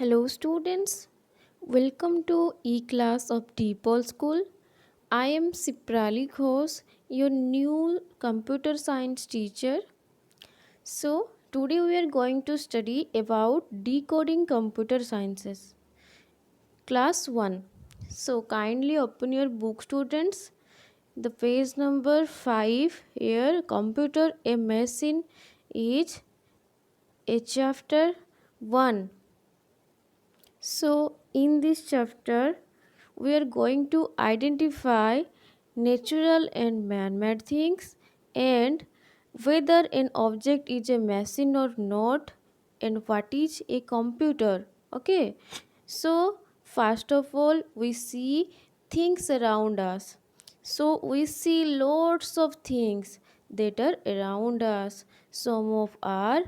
Hello students, welcome to E-Class of Deepal School. I am Siprali Ghosh, your new computer science teacher. So today we are going to study about decoding computer sciences. Class 1. So kindly open your book students. The page number 5 here, computer a machine is a chapter 1. So, in this chapter, we are going to identify natural and man made things and whether an object is a machine or not, and what is a computer. Okay, so first of all, we see things around us. So, we see lots of things that are around us. Some of are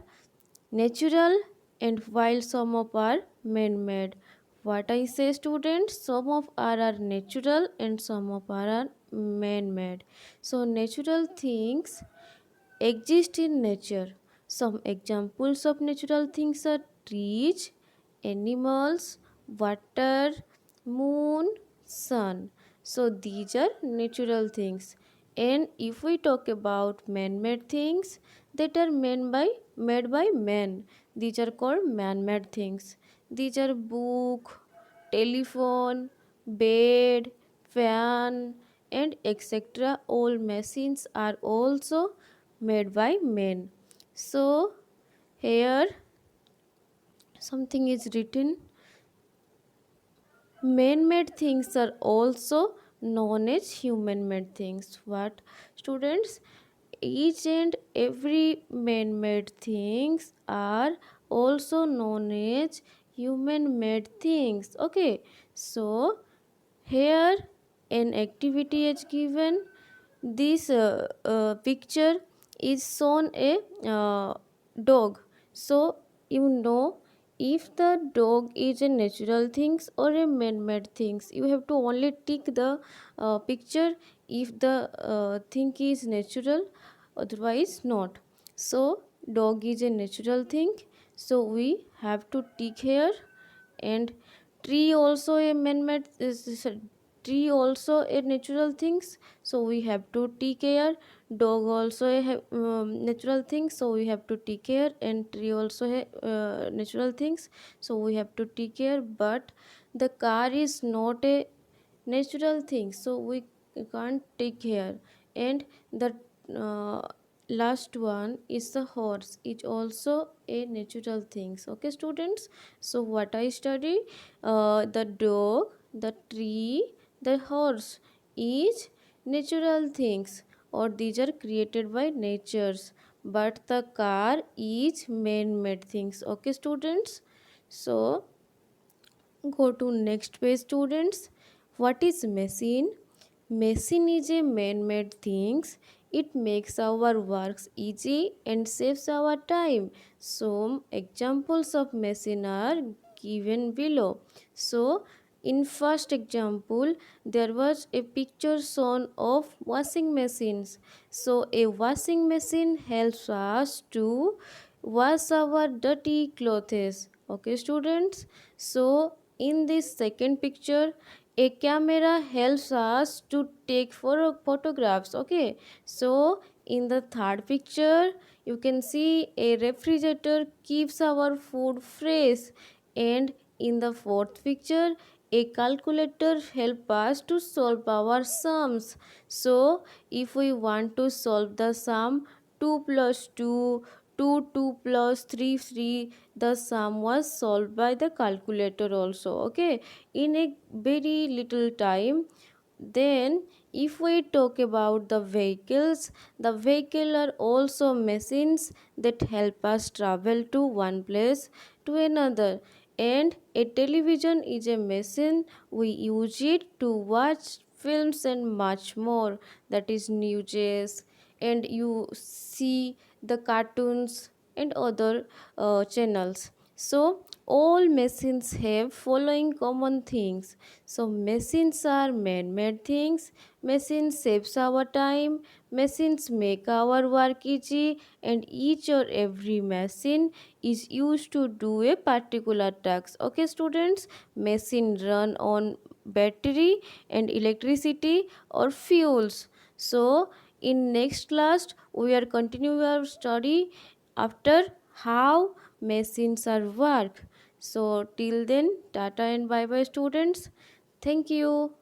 natural and while some of are man-made. What I say students, some of are natural and some of are man-made. So natural things exist in nature. Some examples of natural things are trees, animals, water, moon, sun. So these are natural things. And if we talk about man-made things that are made by men, these are called man-made things. These are book, telephone, bed, fan, and etc. All machines are also made by men. So here something is written, man made things are also known as human made things. What students? Each and every man made things are also known as human made things. Okay, so here an activity is given. This picture is shown a dog. So you know if the dog is a natural things or a man-made things. You have to only tick the picture if the thing is natural, otherwise not. So dog is a natural thing. So we have to tick here, and tree also a man-made tree also a natural things, so we have to take care. Dog also a natural things, so we have to take care, and tree also a natural things, so we have to take care. But the car is not a natural thing, so we can't take care. And the uh, last one is the horse, it's also a natural things. Okay students, so what I study, the dog, the tree, the horse is natural things, or these are created by natures, but the car is man-made things. Okay students, so go to next page students. What is machine? Machine is a man-made things. It makes our works easy and saves our time. Some examples of machine are given below. So in first example, there was a picture shown of washing machines. So a washing machine helps us to wash our dirty clothes. Okay students, so in this second picture, a camera helps us to take photographs. Okay, so in the third picture you can see a refrigerator keeps our food fresh, and in the fourth picture a calculator help us to solve our sums. So if we want to solve the sum 2 plus 2, 2 plus 3 3, the sum was solved by the calculator also. Okay, in a very little time. Then if we talk about the vehicles, the vehicle are also machines that help us travel to one place to another. And a television is a machine, we use it to watch films and much more, that is news, and you see the cartoons and other channels. So all machines have following common things. So machines are man-made things. Machines saves our time. Machines make our work easy, and each or every machine is used to do a particular task. Okay, students, machine run on battery and electricity or fuels. So in next class we are continuing our study after how machines are work. So till then, tata and bye bye students. Thank you.